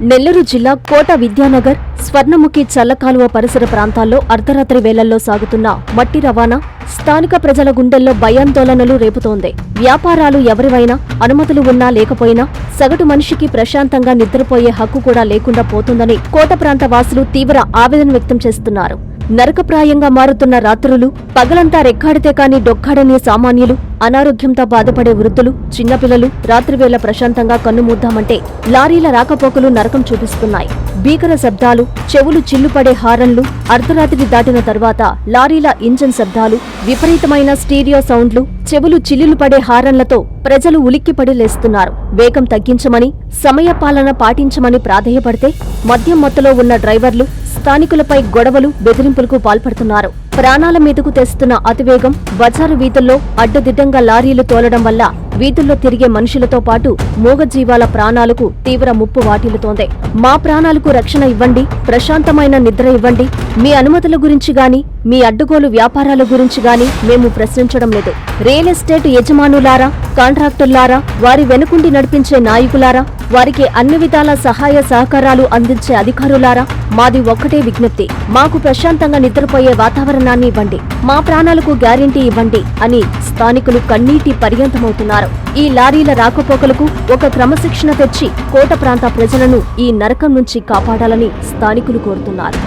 నెల్లూరు జిల్లా కోట విద్యానగర్, స్వర్ణముఖి చల్లకాలువ పరిసర ప్రాంతాల్లో అర్ధరాత్రి వేళల్లో సాగుతున్న మట్టి రవాణా స్థానిక ప్రజల గుండెల్లో భయాందోళనలు రేపుతోంది. వ్యాపారాలు ఎవరివైనా, అనుమతులు ఉన్నా లేకపోయినా సగటు మనిషికి ప్రశాంతంగా నిద్రపోయే హక్కు కూడా లేకుండా పోతుందని కోట ప్రాంత వాసులు తీవ్ర ఆవేదన వ్యక్తం చేస్తున్నారు. నరకప్రాయంగా మారుతున్న రాత్రులు, పగలంతా రెక్కాడితే కాని డొక్కాడని సామాన్యులు, అనారోగ్యంతో బాధపడే వృద్ధులు, చిన్నపిల్లలు రాత్రివేళ ప్రశాంతంగా కన్నుమూద్దామంటే లారీల రాకపోకలు నరకం చూపిస్తున్నాయి. భీకర శబ్దాలు, చెవులు చిల్లుపడే హారన్లు, అర్ధరాత్రి దాటిన తర్వాత లారీల ఇంజన్ శబ్దాలు, విపరీతమైన స్టీరియో సౌండ్లు, చెవులు చిల్లుపడే హారన్లతో ప్రజలు ఉలిక్కిపడి లేస్తున్నారు. వేగం తగ్గించమని, సమయపాలన పాటించమని ప్రాధేయపడితే మద్యం మత్తులో ఉన్న డ్రైవర్లు స్థానికులపై గొడవలు, బెదిరింపులకు పాల్పడుతున్నారు. ప్రాణాల మీదకు తెస్తున్న అతివేగం, బజారు వీధుల్లో అడ్డదిడ్డంగా లారీలు తోలడం వల్ల వీధుల్లో తిరిగే మనుషులతో పాటు మూగజీవాల ప్రాణాలకు తీవ్ర ముప్పు వాటిల్లుతోంది. మా ప్రాణాలకు రక్షణ ఇవ్వండి, ప్రశాంతమైన నిద్ర ఇవ్వండి. మీ అనుమతుల గురించి గాని, మీ అడ్డుగోలు వ్యాపారాల గురించి గాని మేము ప్రశ్నించడం లేదు. రియల్ ఎస్టేట్ యజమానులారా, కాంట్రాక్టర్లారా, వారి వెనుకుండి నడిపించే నాయకులారా, వారికి అన్ని విధాల సహాయ సహకారాలు అందించే అధికారులారా, మాది ఒక్కటే విజ్ఞప్తి. మాకు ప్రశాంతంగా నిద్రపోయే వాతావరణాన్ని ఇవ్వండి, మా ప్రాణాలకు గ్యారెంటీ ఇవ్వండి అని స్థానికులు కన్నీటి పర్యంతమవుతున్నారు. ఈ లారీల రాకపోకలకు ఒక క్రమశిక్షణ తెచ్చి కోట ప్రాంత ప్రజలను ఈ నరకం నుంచి కాపాడాలని స్థానికులు కోరుతున్నారు.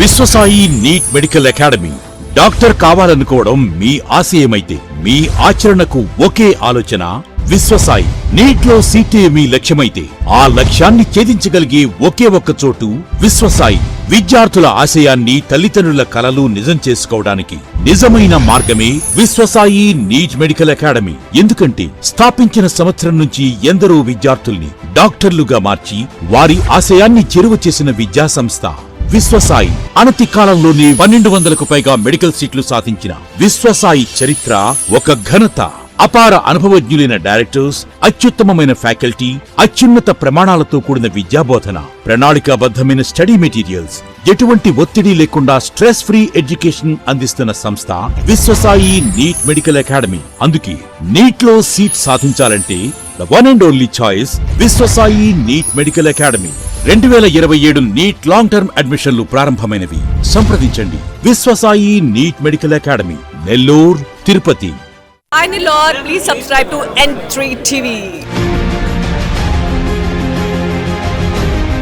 Vishwasai NEET medical academy. Doctor కావాలనుకోవడం మీ ఆశయమైతే మీ ఆచరణకు ఒకే ఆలోచన విశ్వసాయి. నీట్ లో సీటే మీ లక్ష్యమైతే ఆ లక్ష్యాన్ని ఛేదించగలిగే ఒకే ఒక్క చోటు విశ్వసాయి. విద్యార్థుల ఆశయాన్ని, తల్లిదండ్రుల కలలు నిజం చేసుకోవడానికి నిజమైన మార్గమే విశ్వసాయి నీట్ మెడికల్ అకాడమీ. ఎందుకంటే స్థాపించిన సంవత్సరం నుంచి ఎందరో విద్యార్థుల్ని డాక్టర్లుగా మార్చి వారి ఆశయాన్ని చేరువ చేసిన విద్యా సంస్థ విశ్వసాయి. అనతి కాలంలోనే 1200కు పైగా మెడికల్ సీట్లు సాధించిన విశ్వసాయి చరిత్ర ఒక ఘనత. అపార అనుభవజ్ఞులైన డైరెక్టర్స్, అత్యుత్తమమైన ఫ్యాకల్టీ, అత్యున్నత ప్రమాణాలతో కూడిన విద్యాబోధన, ప్రణాళికాబద్ధమైన స్టడీ మెటీరియల్స్, ఎటువంటి ఒత్తిడి లేకుండా స్ట్రెస్ ఫ్రీ ఎడ్యుకేషన్ అందిస్తున్న సంస్థ విశ్వసాయి నీట్ మెడికల్ అకాడమీ. అందుకే నీట్ లో సీట్ సాధించాలంటే the one and only choice Viswasai NEET medical academy. 2027 NEET long term అడ్మిషన్లు ప్రారంభమైనవి. సంప్రదించండి Viswasai NEET medical academy, Nellore, Tirupati. Hi Nilor, please subscribe to N3 TV.